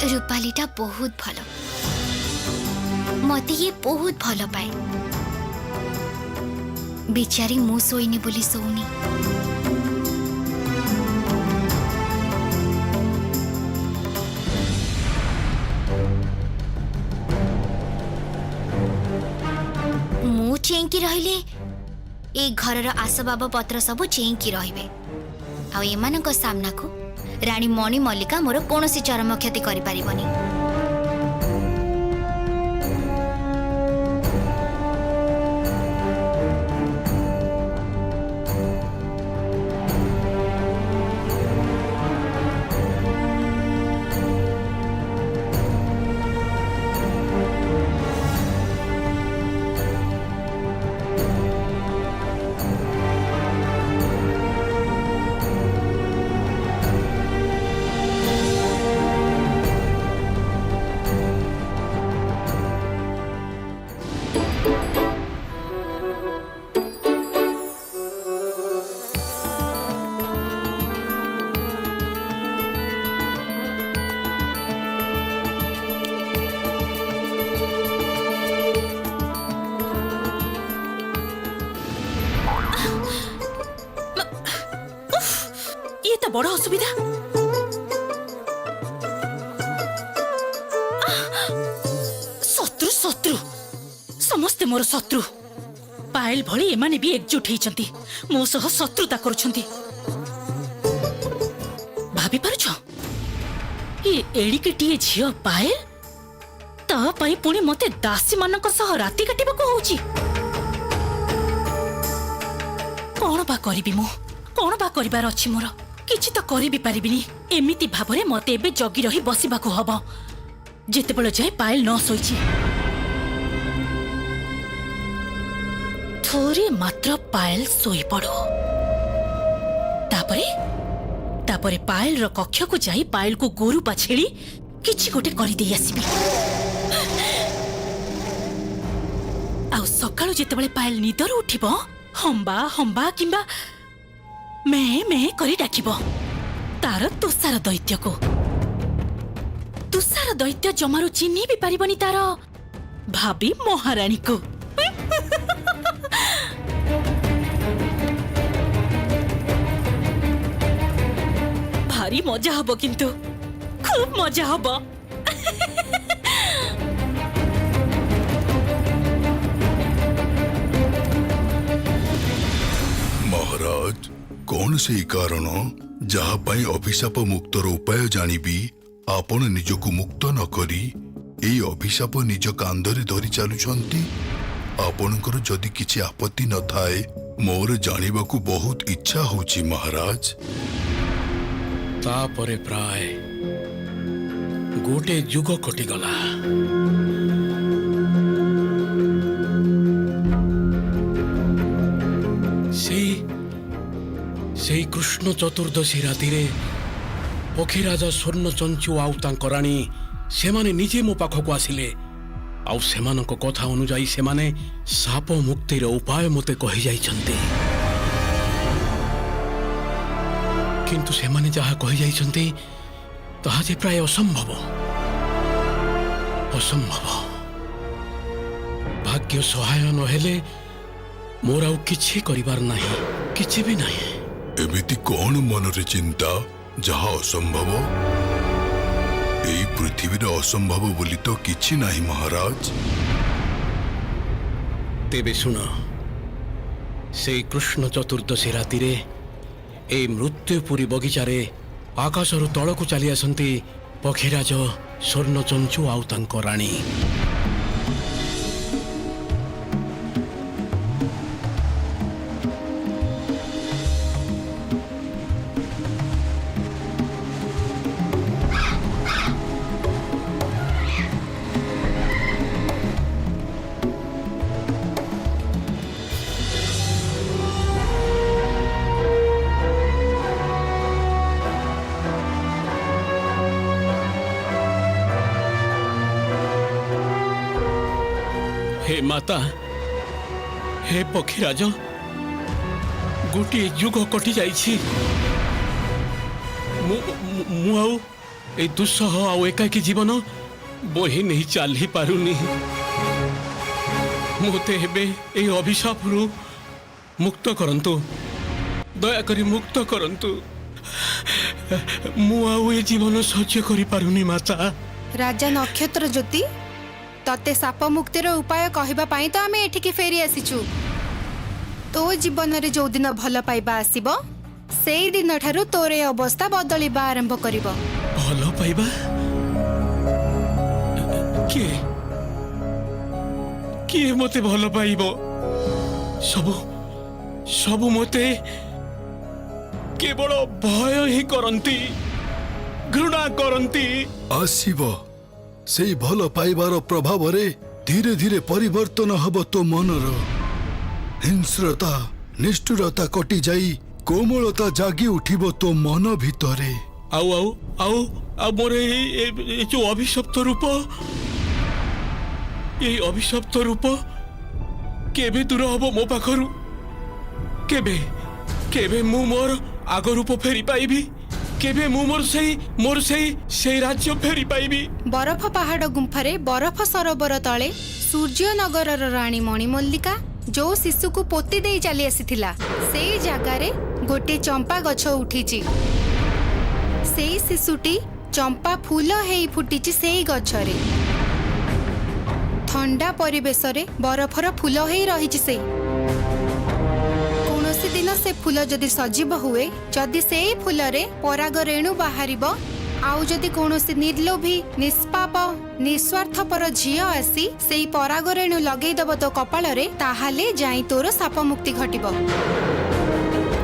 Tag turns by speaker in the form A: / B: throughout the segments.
A: रूपालीटा बहुत भल मत ये बहुत भल पाए बिचारी मु सोईनी बोली सोनी मु चेंकी रहिले ए घरर आसबाब पत्र सब चेंकी रहिबे आ एमानक सामना को रानी मणि मल्लिका मोर कोनोसी चरम क्षति करि पारिबनी।
B: बड़ा असुविधा शत्रु शत्रु समस्ते मोर शत्रु पायल भली एमाने भी एकजुट होइचंती मो सह शत्रुता करूछंती भाभी पारुछ ये एड़िकेटिए झियो पायल ता पई पुणी मते दासी मानक सह राति काटिबाको होउची कोन बा करिबी मु कोन बा करिबार अछि मोर किछि तो करि भी पारिबिनी एमिति भाबरे मते एबे जगी रही बसिबाको हबो जेतेबेले जाय पायल न सोइछि थोरे मात्र पायल सोई पड़ो तापरे पायल रो कक्ष को जाई पायल को गोरु पाछेड़ी किछि गोटे करि देई आसीबी आ सकाळु जेतेबेले पायल निदर उठिबो हम्बा हम्बा किंबा मैं करी डाकिबो तार तुषार दैत्य को तुषार दैत्य जमारू चिन्ही भी पारिबनी तार भाभी महारानी को भारी मजा हबो किंतु खूब मजा हबो
C: महाराज कौन से कारण जहाँ पाई अभिशाप मुक्तर उपाय जानिबी आपण निजको मुक्त न करी एई अभिशाप निज कांधरे धरी चलुछंती आपणकर जदि किछि आपत्ति न थाए मोर जानिबाकू बहुत इच्छा होची महाराज।
D: तापरे प्राय गोटे जुग कटिगला से कृष्ण चतुर्दशी राति रे पक्षीराजा स्वर्ण चंचु आउ तांकर राणी सेमाने निजे मो पाखक आसिले आउ सेमानक कथा अनुजाई सेमाने साप मुक्तिर उपाय मते कहि जाइछन्ते किंतु सेमाने जहा कहि जाइछन्ते ताहा जे प्राय असंभव असंभव भाग्य सहाय न हेले मोर आउ किछि करिबार नाही किछि भी नाही।
C: एमिति कौन मनरे चिंता जहा असंभव एई पृथ्वी रे असंभव बोली तो किछि नाही महाराज।
D: तेबे सुन से कृष्ण चतुर्दशी राति रे ए मृत्युपुरी बगीचारे आकाशरु तळकु चली आसंती पक्षीराज स्वर्ण चंचु आउ तांको राणी हे माता हे पक्षीराज गोटे जुग कटि जाइछि मु এই দুঃসহ ଆଉ ଏକାକୀ ଜୀବନ ବୋହି ନେଇ ଚାଲି ପାରୁନି। ମୋତେ ଏବେ এই ଅଭିଶାପରୁ ମୁକ୍ତ କରନ୍ତୁ, ଦୟାକରି ମୁକ୍ତ କରନ୍ତୁ। ମୁଁ ଆଉ ଏ ଜୀବନ ସହ୍ୟ କରିପାରୁନି ମାତା।
E: ରାଜା ନକ୍ଷତ୍ର ଜ୍ୟୋତି, ତତେ ସାପ ମୁକ୍ତିର ଉପାୟ କହିବା ପାଇଁ ତ ଆମେ ଏଠିକି ଫେରି ଆସିଛୁ। ତୋ ଜୀବନରେ ଯୋଉ ଦିନ ଭଲ ପାଇବା ଆସିବ, ସେଇ ଦିନ ଠାରୁ ତୋର ଏ ଅବସ୍ଥା ବଦଳିବା ଆରମ୍ଭ କରିବ।
D: ଭଲ ପାଇବା? କିଏ କିଏ ମୋତେ ଭଲ ପାଇବ? ସବୁ ସବୁ ମୋତେ କେବଳ ଭୟ ହିଁ କରନ୍ତି, ଘୃଣା କରନ୍ତି।
C: ଆସିବ ସେଇ ଭଲ ପାଇବାର ପ୍ରଭାବରେ ଧୀରେ ଧୀରେ ପରିବର୍ତ୍ତନ ହବ ତୋ ମନର। ହିଂସ୍ରତା ନିଷ୍ଠୁରତା କଟିଯାଇ କୋମଳତା ଜାଗି ଉଠିବ ତୋ ମନ ଭିତରେ।
D: ଆଉ ଆଉ ଆଉ ଆଉ ମୋର এই ଯୋଉ ଅଭିଶପ୍ତ ରୂପ, এই ଅଭିଶପ୍ତ ରୂପ କେବେ ଦୂର ହବ ମୋ ପାଖରୁ? କେବେ କେବେ ମୁଁ ମୋର ଆଗ ରୂପ ଫେରି ପାଇବି? କେବେ ମୁଁ ମୋର ସେଇ ରାଜ୍ୟ ଫେରି ପାଇବି?
E: ବରଫ ପାହାଡ ଗୁମ୍ଫାରେ ବରଫ ସରୋବର ତଳେ ସୂର୍ଯ୍ୟନଗରର ରାଣୀ ମଣିମଲ୍ଲିକା ଯୋଉ ଶିଶୁକୁ ପୋତି ଦେଇ ଚାଲି ଆସିଥିଲା, ସେଇ ଜାଗାରେ ଗୋଟିଏ ଚମ୍ପା ଗଛ ଉଠିଛି। ସେଇ ଶିଶୁଟି ଚମ୍ପା ଫୁଲ ହେଇ ଫୁଟିଛି ସେଇ ଗଛରେ। ଥଣ୍ଡା ପରିବେଶରେ ବରଫର ଫୁଲ ହେଇ ରହିଛି ସେ। କୌଣସି ଦିନ ସେ ଫୁଲ ଯଦି ସଜୀବ ହୁଏ, ଯଦି ସେଇ ଫୁଲରେ ପରାଗ ରେଣୁ ବାହାରିବ, ଆଉ ଯଦି କୌଣସି ନିର୍ଲୋଭୀ ନିଷ୍ପାପ ନିସ୍ୱାର୍ଥପର ଝିଅ ଆସି ସେଇ ପରାଗ ରେଣୁ ଲଗେଇଦବ ତୋ କପାଳରେ, ତାହେଲେ ଯାଇ ତୋର ସାପ ମୁକ୍ତି ଘଟିବ।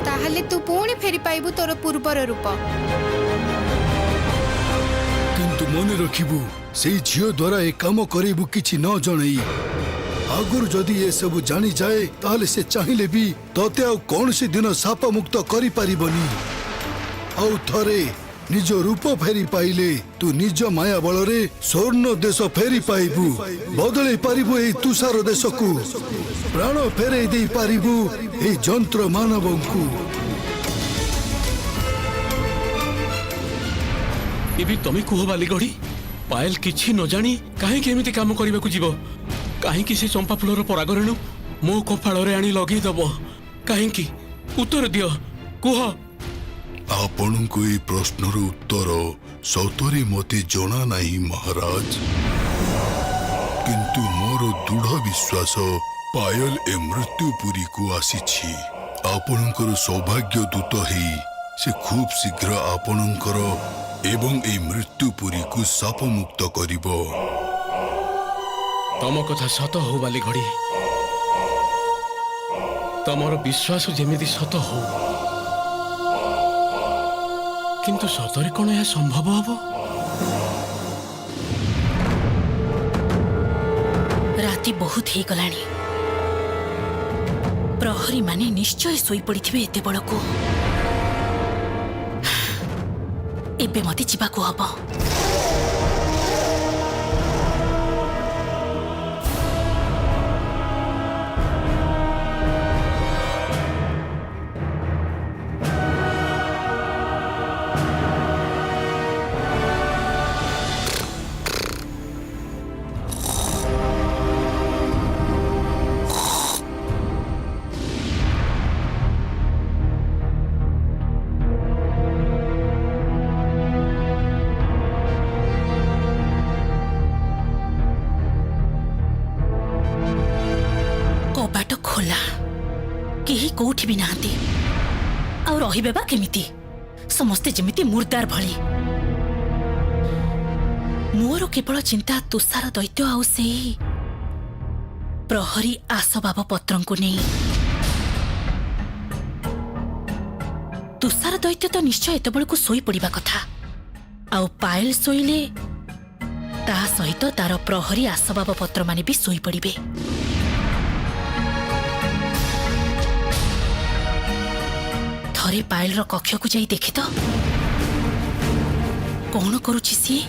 E: ତାହେଲେ ତୁ ପୁଣି ଫେରି ପାଇବୁ ତୋର ପୂର୍ବର ରୂପ।
C: କିନ୍ତୁ ମନେ ରଖିବୁ, ସେଇ ଝିଅ ଦ୍ୱାରା ଏ କାମ କରିବୁ କିଛି ନ ଜଣେଇ। ଆଗରୁ ଯଦି ଏସବୁ ଜାଣିଯାଏ, ତାହେଲେ ସେ ଚାହିଁଲେ ବି ତତେ ଆଉ କୌଣସି ଦିନ ସାପ ମୁକ୍ତ କରିପାରିବନି। ଆଉ ଥରେ ନିଜ ରୂପ ଫେରି ପାଇଲେ ତୁ ନିଜ ମାୟା ବଳରେ ସ୍ୱର୍ଣ୍ଣ ଦେଶ ଫେରି ପାଇବୁ, ବଦଳେଇ ପାରିବୁ ଏହି ତୁଷାର ଦେଶକୁ, ପ୍ରାଣ ଫେରେଇ ଦେଇ ପାରିବୁ ଏହି ଯନ୍ତ୍ର ମାନବଙ୍କୁ।
D: ଏବେ ତମେ କୁହ ବାଲିଗଡ଼ି, ପାଏଲ କିଛି ନ ଜାଣି କାହିଁକି ଏମିତି କାମ କରିବାକୁ ଯିବ? କାହିଁକି ସେ ଚମ୍ପା ଫୁଲର ପରାଗରେଣୁ ମୋ କପାଳରେ ଆଣି ଲଗେଇଦବ? କାହିଁକି? ଉତ୍ତର ଦିଅ, କୁହ।
C: ଆପଣଙ୍କୁ ଏହି ପ୍ରଶ୍ନର ଉତ୍ତର ସତରେ ମୋତେ ଜଣା ନାହିଁ ମହାରାଜ, କିନ୍ତୁ ମୋର ଦୃଢ଼ ବିଶ୍ୱାସ ପାୟଲ ଏ ମୃତ୍ୟୁପୁରୀକୁ ଆସିଛି। ଆପଣଙ୍କର ସୌଭାଗ୍ୟ ଦୂତ ହେଇ ସେ ଖୁବ୍ ଶୀଘ୍ର ଆପଣଙ୍କର ଏବଂ ଏହି ମୃତ୍ୟୁପୁରୀକୁ ସାପମୁକ୍ତ କରିବ।
D: ତମ କଥା ସତ ହଉ ବାଲିଘଡ଼ି, ତମର ବିଶ୍ୱାସ ଯେମିତି ସତ ହଉ। କିନ୍ତୁ ସତରେ କ'ଣ ଏହା ସମ୍ଭବ ହବ?
B: ରାତି ବହୁତ ହେଇଗଲାଣି। ପ୍ରହରୀମାନେ ନିଶ୍ଚୟ ଶୋଇପଡ଼ିଥିବେ ଏତେବେଳକୁ। ଏବେ ମତେ ଯିବାକୁ ହବ। କେହି କୋଉଠି ବି ନାହାନ୍ତି। ଆଉ ରହିବେ ବା କେମିତି? ସମସ୍ତେ ଯେମିତି ମୁର୍ଦାର ଭଳି। ମୋର କେବଳ ଚିନ୍ତା ତୁଷାର ଦୈତ୍ୟ ଆଉ ସେଇ ପ୍ରହରୀ ଆସବାବ ପତ୍ରଙ୍କୁ ନେଇ। ତୁଷାର ଦୈତ୍ୟ ତ ନିଶ୍ଚୟ ଏତେବେଳକୁ ଶୋଇପଡ଼ିବା କଥା। ଆଉ ପାଏଲ ଶୋଇଲେ ତା ସହିତ ତାର ପ୍ରହରୀ ଆସବାବ ପତ୍ରମାନେ ବି ଶୋଇପଡ଼ିବେ। ଥରେ ପାଏଲର କକ୍ଷକୁ ଯାଇ ଦେଖେ ତ କଣ କରୁଛି ସିଏ।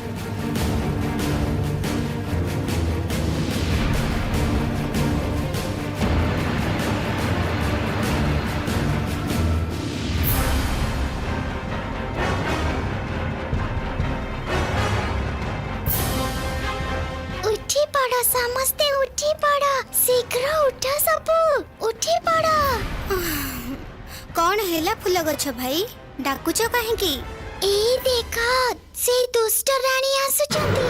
A: ସମସ୍ତେ ଉଠି ପଡ଼ ଶୀଘ୍ର ଉଠ ସବୁ ଉଠି ପଡ଼ କଣ ହେଲା ଫୁଲ ଗଛ ଭାଇ ଡାକୁଛ କାହିଁକି ଏଇ ଦେଖ ସେ ଦୁଷ୍ଟ ରାଣୀ ଆସୁଛନ୍ତି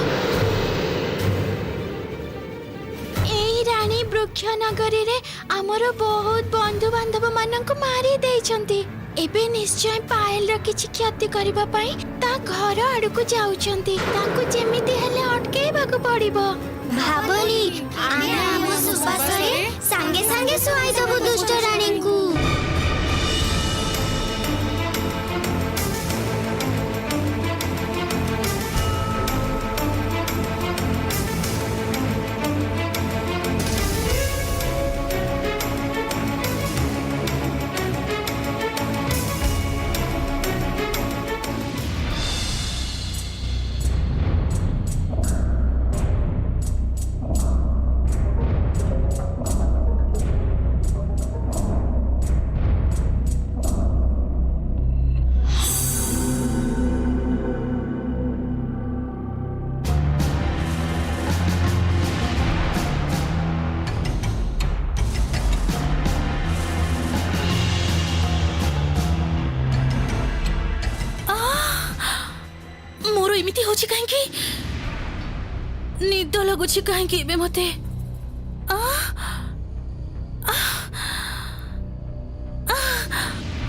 A: ଏଇ ରାଣୀ ବୃକ୍ଷ ନଗରୀରେ ଆମର ବହୁତ ବନ୍ଧୁ ବାନ୍ଧବ ମାନଙ୍କୁ ମାରି ଦେଇଛନ୍ତି ଏବେ ନିଶ୍ଚୟ ପାଏଲର କିଛି କ୍ଷତି କରିବା ପାଇଁ ତା ଘର ଆଡକୁ ଯାଉଛନ୍ତି ତାଙ୍କୁ ଯେମିତି ହେଲେ ଅଟକେଇବାକୁ ପଡିବ ଭାବନି ଆମେ ଆମ ସୁବାସରେ ସାଙ୍ଗେ ସାଙ୍ଗେ ଶୁଆଇ ଦେବୁ ଦୁଷ୍ଟ ରାଣୀଙ୍କୁ
B: ମୋର ଏମିତି ହଉଛି କାହିଁକି ନିଦ ଲାଗୁଛି କାହିଁକି ଏବେ ମତେ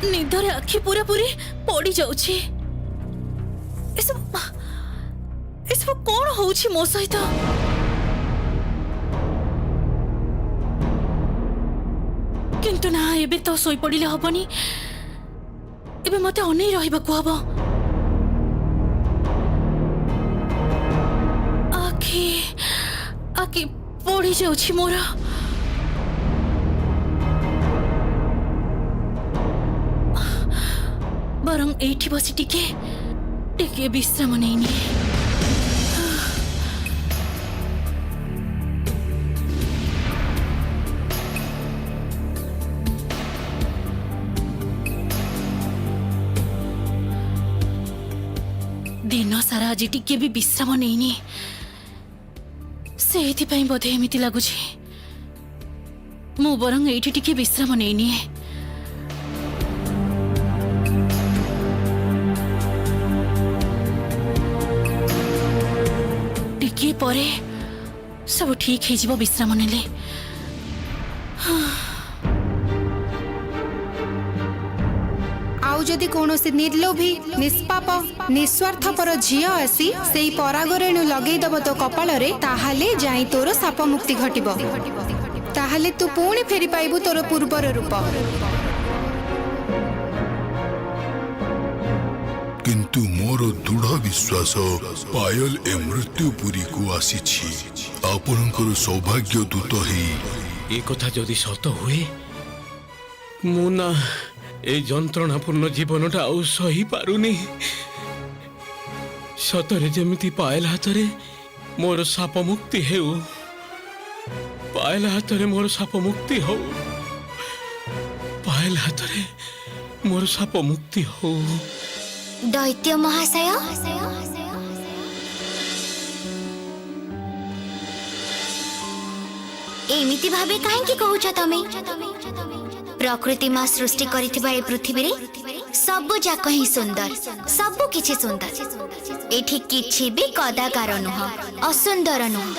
B: ନିଦରେ ଆଖି ପୁରାପୁରି ପଡି ଯାଉଛି ଏସବୁ କଣ ହଉଛି ମୋ ସହିତ କିନ୍ତୁ ନା ଏବେ ତ ଶୋଇପଡ଼ିଲେ ହବନି ଏବେ ମତେ ଅନେଇ ରହିବାକୁ ହବ ଆଖି ପଡି ଯାଉଛି ମୋର ବରଂ ଏଇଠି ବସି ଟିକେ ବିଶ୍ରାମ ନେଇନିଏ ଦିନ ସାରା ଆଜି ଟିକେ ବି ବିଶ୍ରାମ ନେଇନି ସେଇଥିପାଇଁ ବୋଧେ ଏମିତି ଲାଗୁଛି ମୁଁ ବରଂ ଏଇଠି ଟିକେ ବିଶ୍ରାମ ନେଇନିଏ ଟିକେ ପରେ ସବୁ ଠିକ ହେଇଯିବ ବିଶ୍ରାମ ନେଲେ
E: ଆଉ ଯଦି କୌଣସି ନିର୍ଲୋଭୀ ନିଷ୍ପାପ ନିସ୍ୱାର୍ଥପର ଝିଅ ଆସି ସେଇ ପରାଗରେଣୁ ଲଗେଇଦବ ତୋ କପାଳରେ ତାହେଲେ ଯାଇ ତୋର ସାପ ମୁକ୍ତି ଘଟିବ ତାହେଲେ ତୁ ପୁଣି ଫେରି ପାଇବୁ ତୋର ପୂର୍ବର ରୂପ
C: କିନ୍ତୁ ମୋର ଦୃଢ଼ ବିଶ୍ୱାସ ପାୟଲ ଏ ମୃତ୍ୟୁପୁରୀକୁ ଆସିଛି ଆପଣଙ୍କର ସୌଭାଗ୍ୟ ଦୂତ ହେଇ
D: ଏ କଥା ଯଦି ସତ ହୁଏ ମୁଁ ନା এই যন্ত্রণাপূর্ণ জীবনটা ଆଉ সহি পারুনি সতরে যেমিতি পায়েল হাତରେ ମୋର ସାପ ମୁକ୍ତି ହେଉ ପାଏଲ ହାତରେ ମୋର ସାପ ମୁକ୍ତି ହଉ ପାଏଲ ହାତରେ ମୋର ସାପ ମୁକ୍ତି ହଉ
A: ଦୈତ୍ୟ ମହାଶୟ ଏମିତି ଭାବେ କାହିଁକି କହୁଛ ତମେ ପ୍ରକୃତି ମା ସୃଷ୍ଟି କରିଥିବା ଏ ପୃଥିବୀରେ ସବୁ ଯାକ ହିଁ ସୁନ୍ଦର ସବୁ କିଛି ସୁନ୍ଦର ଏଠି କିଛି ବି କଦାକାର ନୁହଁ ଅସୁନ୍ଦର ନୁହଁ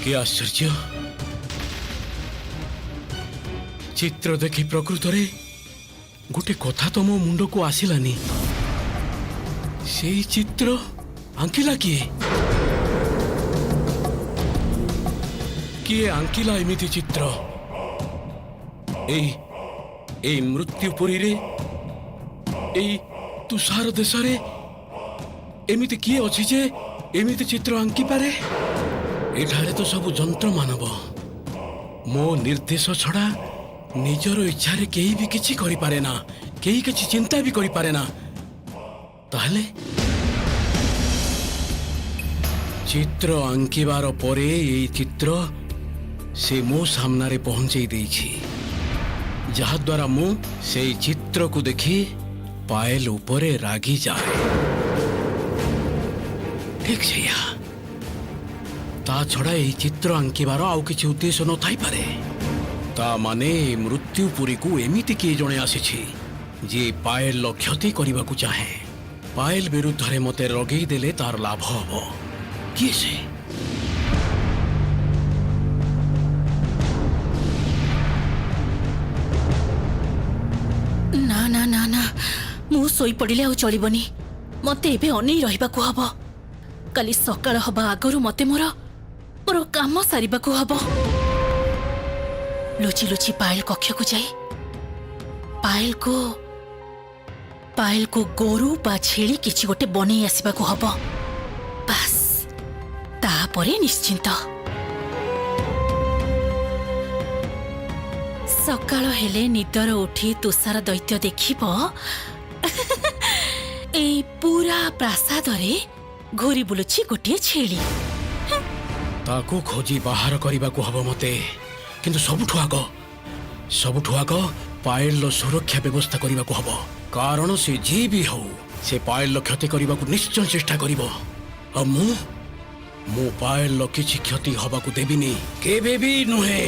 D: কি আশ্চর্য চিত্র দেখি প্রকৃতরে গোটে কথা তো মো মুন্ডকু আসিলানি সেই চিত্র আঙ্কিলা কিয়ে কিয়ে আঙ্কিলা এমিতি চিত্র এই এই মৃত্যুপুরীরে এই তুষার দেশরে এমিতি কিয়ে অছি যে एमिति चित्र आंकी पारे एठारे तो सब जंत्र मानव मो निर्देश छड़ा निजर इच्छा रे केही भी किछि करि पारे ना केही किछि चिंता भी करि पारे ना ताहले चित्र आंकीबार परे एई चित्र से मो सामना रे पहुंचई देछि जहा द्वारा मु से चित्र को देखी पायल उपरे रागी जाए ठीक छैया ता छड़ा एई चित्र आंकीबार आउ किछि उद्देश्य न थाई पारे ता माने मृत्युपुरी को एमिति किए जणे आसीछि जे पायल क्षति करबाकू चाहे पायल विरुद्ध रे मते रगेई देले तार लाभ हबो किए से
B: ना ना ना ना मु सोई पड़िले आ चलिबनी मते एबे अनेई रहिबाकू हबो काली सकाळ हबा आगरु मते मोर काम सारिबाकू हबो लुचि लुचि पायल कक्ष को जाई पायल को गोरु बा छेली किछि गोटे बनै आसीबाकू हबो बस तापरे निश्चिंत सकाळ हेले निदर उठी तुषार दैत्य देखिब ए पूरा प्रासाद रे घोरी बुलुछि गोटे छेली
D: ताको खोजी बाहर करबाकू हबो मते किंतु सबुठु आग पायल सुरक्षा व्यवस्था करबाकू हबो कारण से जी भी हो से पायल क्षति करबाकू निश्चय चेष्टा करिवो आ मु पायल किछि क्षति हबाकू देबिनी केबे भी नुहे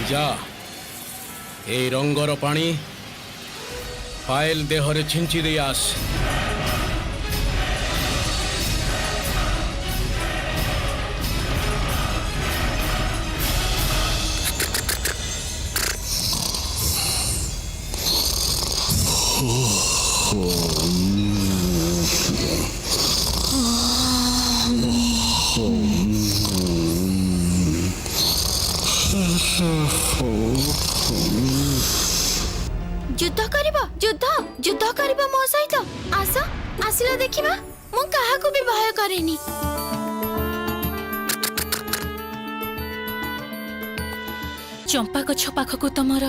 D: जा ए रंगर पानी पायल देहरे छिंची दे आस
A: युद्ध करिबा मो सहित आस आसिला देखिबा मु काहाकू भी भय करेनी
B: चंपा गछ पाखकू तमर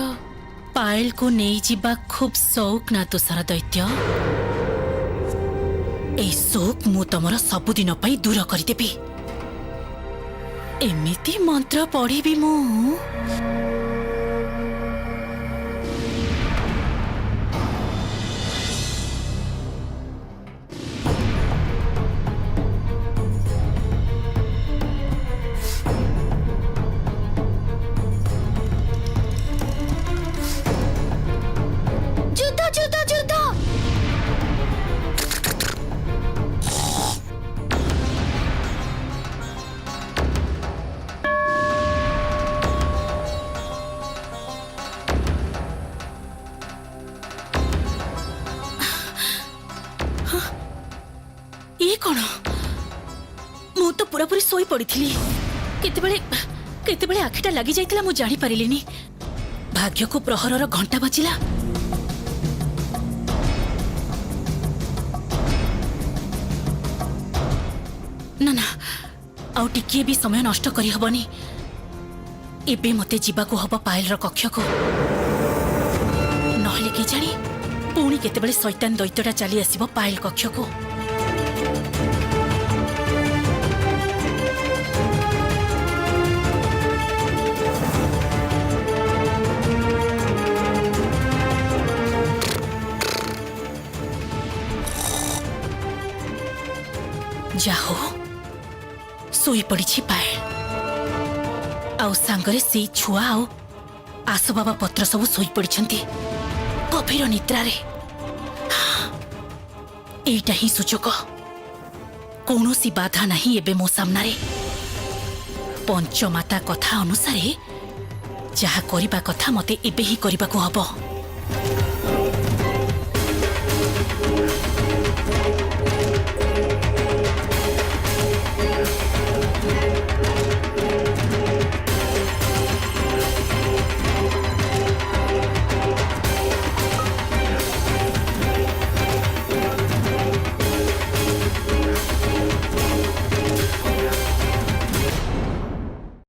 B: पायल को नहीं जीवा खूब शौक ना तुषार दैत्य ए शौक मु तमर सबुदिन पई दूर करदेबी एमिति मंत्र पढ़ी मु कौन मु तो पूरा पूरी सोई पड़ी थी केतेबेले आखिटा लगी जाइतिला मु जानि परिलिनी भाग्य को प्रहरर घंटा बजिला ना ना आउ टिकिए भी समय नष्ट करी हबनी एबे मते जीवाकू हब पायल र कक्ष को नहले के जानी पुणी केतेबेले शैतान दैत्यटा चली आसीबो पायल कक्ष को जाहो सोई पड़ी पायल आउ सांगरे से छुआ आउ आसो बाबा पत्र सब सोई पड़ी गभीर निद्रारे एटा ही सुचक कौनसी बाधा नहीं एबे मो सामनारे पंचमाता कथा अनुसारे जहा करिबा कथा मते एबे ही करिबाकू हबो।